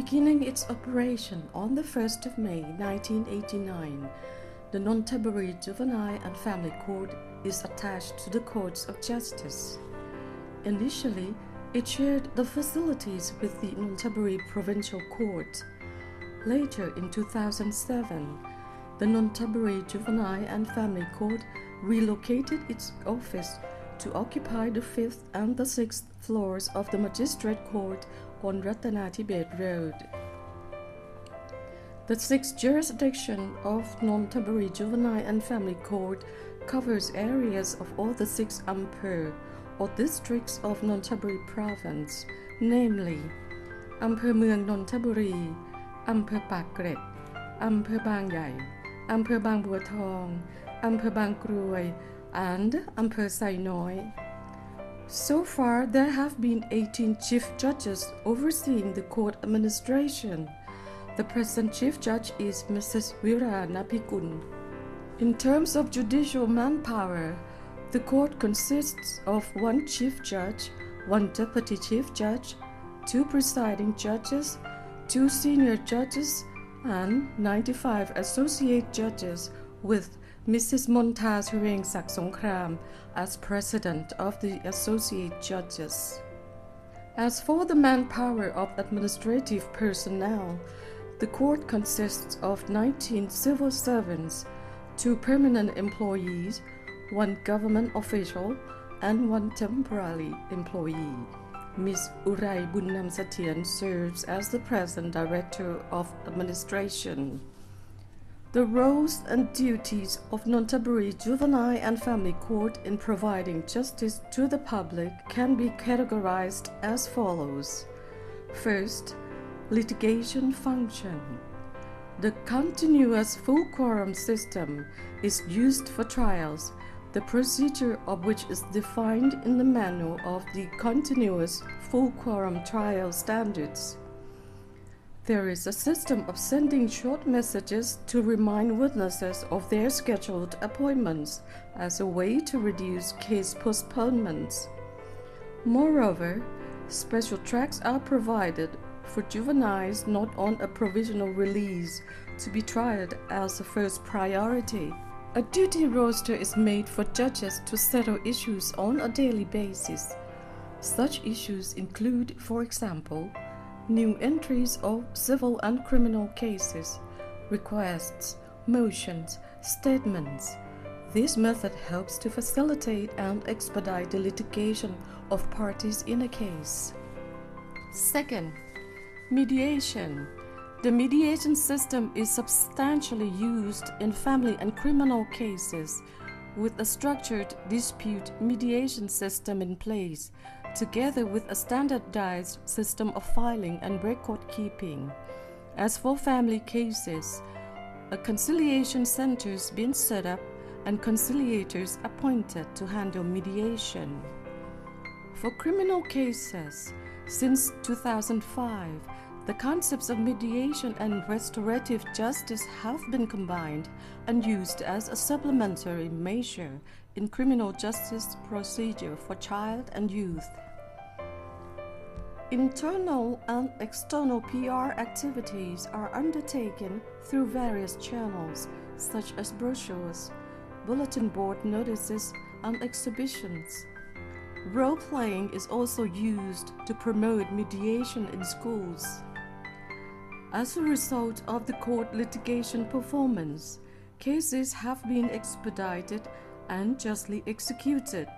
Beginning its operation on the 1st of May 1989, the Nonthaburi Juvenile and Family Court is attached to the Courts of Justice. Initially, it shared the facilities with the Nonthaburi Provincial Court. Later, in 2007, the Nonthaburi Juvenile and Family Court relocated its office to occupy the 5th and the 6th floors of the Magistrate Court on Ratanatibet Road. The 6th jurisdiction of Nonthaburi Juvenile and Family Court covers areas of all the 6 Ampere or districts of Nonthaburi Province, namely Ampere Mueang Nonthaburi, Ampere Pak Kret, Ampere Bang Yai, Ampere Bang Bua Thong, Ampere Bang Kroi, and Ampere Sai Noi. So far, there have been 18 chief judges overseeing the court administration. The present chief judge is Mrs. Vira Napikun. In terms of judicial manpower, the court consists of 1 chief judge, 1 deputy chief judge, 2 presiding judges, 2 senior judges, and 95 associate judges, with Mrs. Montaz Hureng Sak Songkram as president of the associate judges. As for the manpower of administrative personnel, the court consists of 19 civil servants, 2 permanent employees, 1 government official, and 1 temporary employee. Ms. Urai Bunnam Satien serves as the present director of administration. The roles and duties of Nonthaburi Juvenile and Family Court in providing justice to the public can be categorized as follows. First, litigation function. The continuous full quorum system is used for trials, the procedure of which is defined in the manual of the continuous full quorum trial standards. There is a system of sending short messages to remind witnesses of their scheduled appointments as a way to reduce case postponements. Moreover, special tracks are provided for juveniles not on a provisional release to be tried as a first priority. A duty roster is made for judges to settle issues on a daily basis. Such issues include, for example, new entries of civil and criminal cases, requests, motions, statements. This method helps to facilitate and expedite the litigation of parties in a case. Second, mediation. The mediation system is substantially used in family and criminal cases, with a structured dispute mediation system in place, together with a standardized system of filing and record keeping. As for family cases, a conciliation center has been set up and conciliators appointed to handle mediation. For criminal cases, since 2005, the concepts of mediation and restorative justice have been combined and used as a supplementary measure in criminal justice procedure for child and youth. Internal and external PR activities are undertaken through various channels, such as brochures, bulletin board notices, and exhibitions. Role-playing is also used to promote mediation in schools. As a result of the court litigation performance, cases have been expedited and justly executed.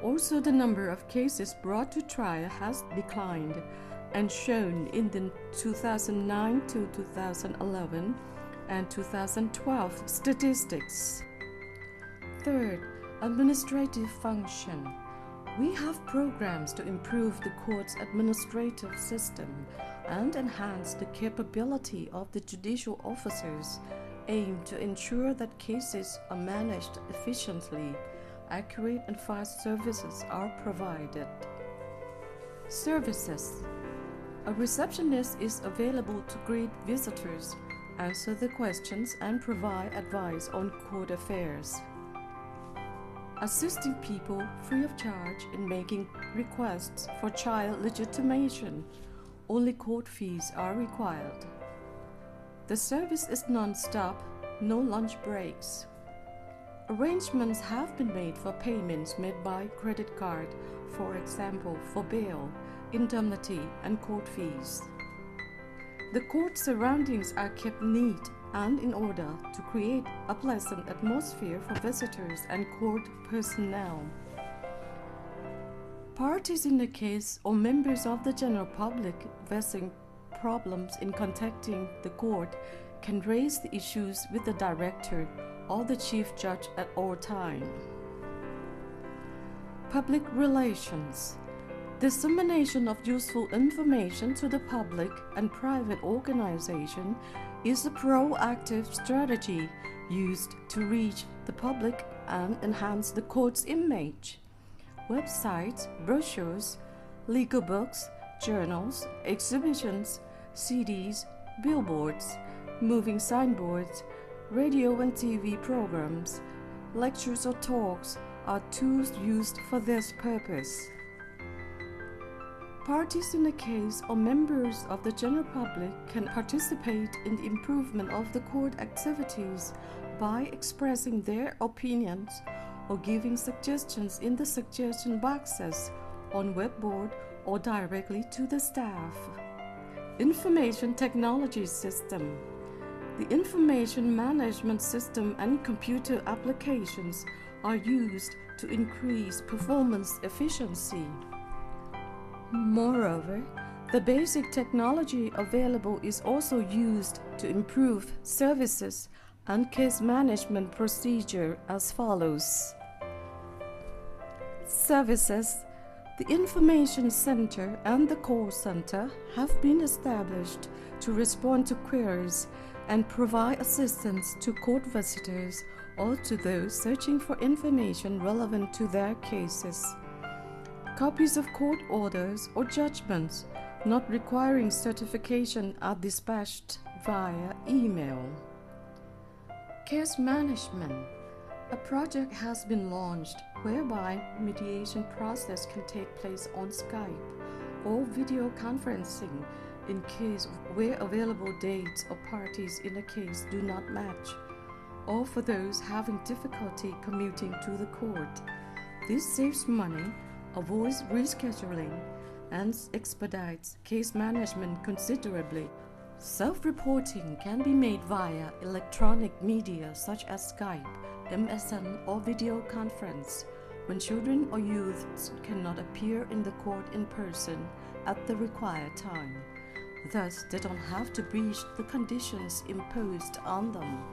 Also, the number of cases brought to trial has declined and shown in the 2009 to 2011 and 2012 statistics. Third, administrative function. We have programs to improve the court's administrative system and enhance the capability of the judicial officers, aimed to ensure that cases are managed efficiently. Accurate and fast services are provided. Services. A receptionist is available to greet visitors, answer the questions, and provide advice on court affairs. Assisting people free of charge in making requests for child legitimation only court fees are required. The service is non-stop, no lunch breaks. Arrangements have been made for payments made by credit card, for example, for bail, indemnity, and court fees. The court surroundings are kept neat and in order to create a pleasant atmosphere for visitors and court personnel. Parties in the case or members of the general public facing problems in contacting the court can raise the issues with the director or the chief judge at all times. Public relations. Dissemination of useful information to the public and private organization is a proactive strategy used to reach the public and enhance the court's image. Websites, brochures, legal books, journals, exhibitions, CDs, billboards, moving signboards, radio and TV programs, lectures or talks are tools used for this purpose. Parties in the case or members of the general public can participate in the improvement of the court activities by expressing their opinions or giving suggestions in the suggestion boxes on webboard or directly to the staff. Information technology system. The information management system and computer applications are used to increase performance efficiency. Moreover, the basic technology available is also used to improve services and case management procedure as follows. Services. The Information Center and the Call Center have been established to respond to queries and provide assistance to court visitors or to those searching for information relevant to their cases. Copies of court orders or judgments not requiring certification are dispatched via email. Case management. A project has been launched whereby mediation process can take place on Skype or video conferencing in case where available dates or parties in a case do not match, or for those having difficulty commuting to the court. This saves money, avoids rescheduling, and expedites case management considerably. Self-reporting can be made via electronic media such as Skype, MSN, or video conference when children or youths cannot appear in the court in person at the required time. Thus, they don't have to breach the conditions imposed on them.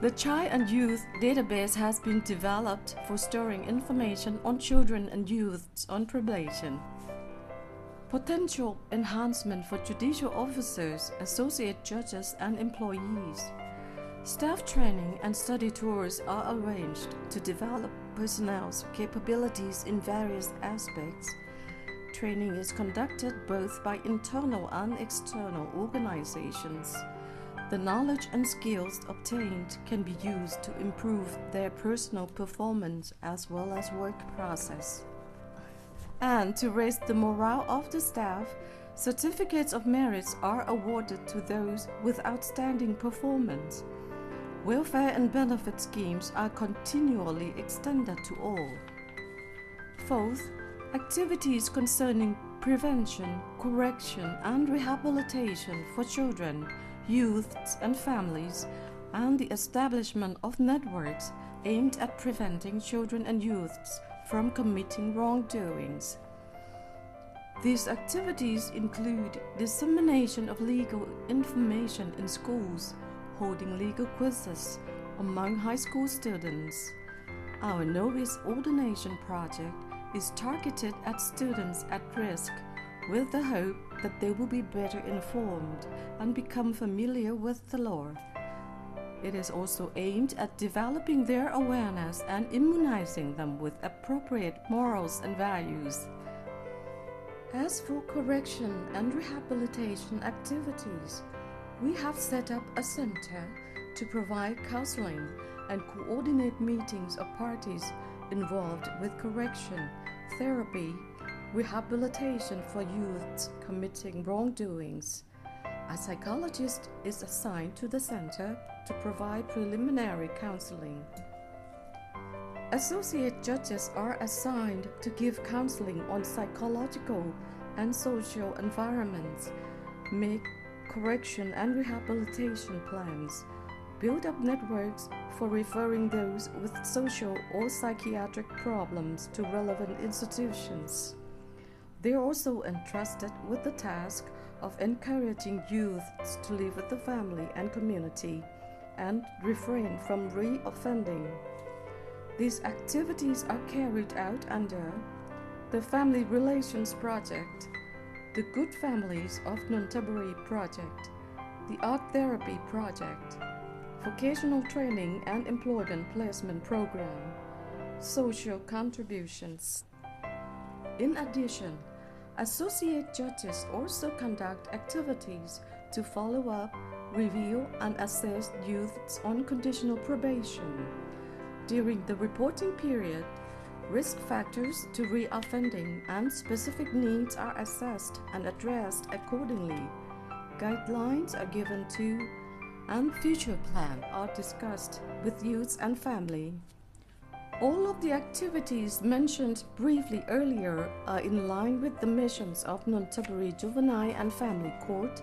The Child and Youth Database has been developed for storing information on children and youths on probation. Potential enhancement for judicial officers, associate judges, and employees. Staff training and study tours are arranged to develop personnel's capabilities in various aspects. Training is conducted both by internal and external organizations. The knowledge and skills obtained can be used to improve their personal performance as well as work process. And to raise the morale of the staff, certificates of merits are awarded to those with outstanding performance. Welfare and benefit schemes are continually extended to all. Fourth, activities concerning prevention, correction, and rehabilitation for children, youths, and families, and the establishment of networks aimed at preventing children and youths from committing wrongdoings. These activities include dissemination of legal information in schools, holding legal quizzes among high school students. Our novice ordination project is targeted at students at risk, with the hope that they will be better informed and become familiar with the law. It is also aimed at developing their awareness and immunizing them with appropriate morals and values. As for correction and rehabilitation activities, we have set up a center to provide counseling and coordinate meetings of parties involved with correction, therapy, rehabilitation for youths committing wrongdoings. A psychologist is assigned to the center to provide preliminary counseling. Associate judges are assigned to give counseling on psychological and social environments, make correction and rehabilitation plans, build up networks for referring those with social or psychiatric problems to relevant institutions. They are also entrusted with the task of encouraging youths to live with the family and community and refrain from re-offending. These activities are carried out under the Family Relations Project, the Good Families of Nonthaburi Project, the Art Therapy Project, Vocational Training and Employment Placement Program, Social Contributions. In addition, associate judges also conduct activities to follow up, review, and assess youths on conditional probation. During the reporting period, risk factors to re-offending and specific needs are assessed and addressed accordingly. Guidelines are given to, and future plans are discussed with youths and family. All of the activities mentioned briefly earlier are in line with the missions of Nonthaburi Juvenile and Family Court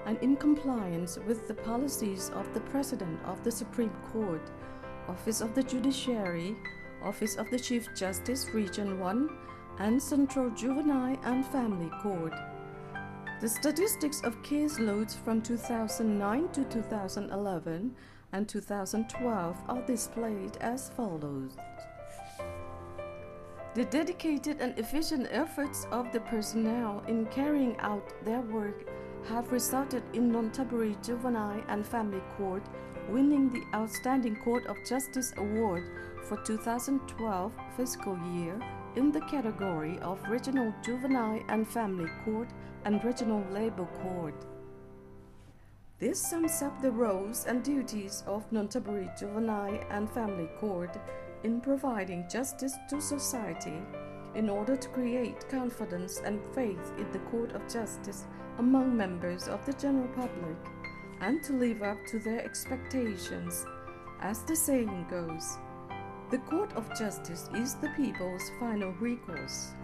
and in compliance with the policies of the President of the Supreme Court, Office of the Judiciary, Office of the Chief Justice Region 1, and Central Juvenile and Family Court. The statistics of caseloads from 2009 to 2011 and 2012 are displayed as follows. The dedicated and efficient efforts of the personnel in carrying out their work have resulted in Nonthaburi Juvenile and Family Court winning the Outstanding Court of Justice Award for 2012 fiscal year in the category of Regional Juvenile and Family Court and Regional Labor Court. This sums up the roles and duties of Nonthaburi Juvenile and Family Court in providing justice to society in order to create confidence and faith in the Court of Justice among members of the general public, and to live up to their expectations. As the saying goes, the Court of Justice is the people's final recourse.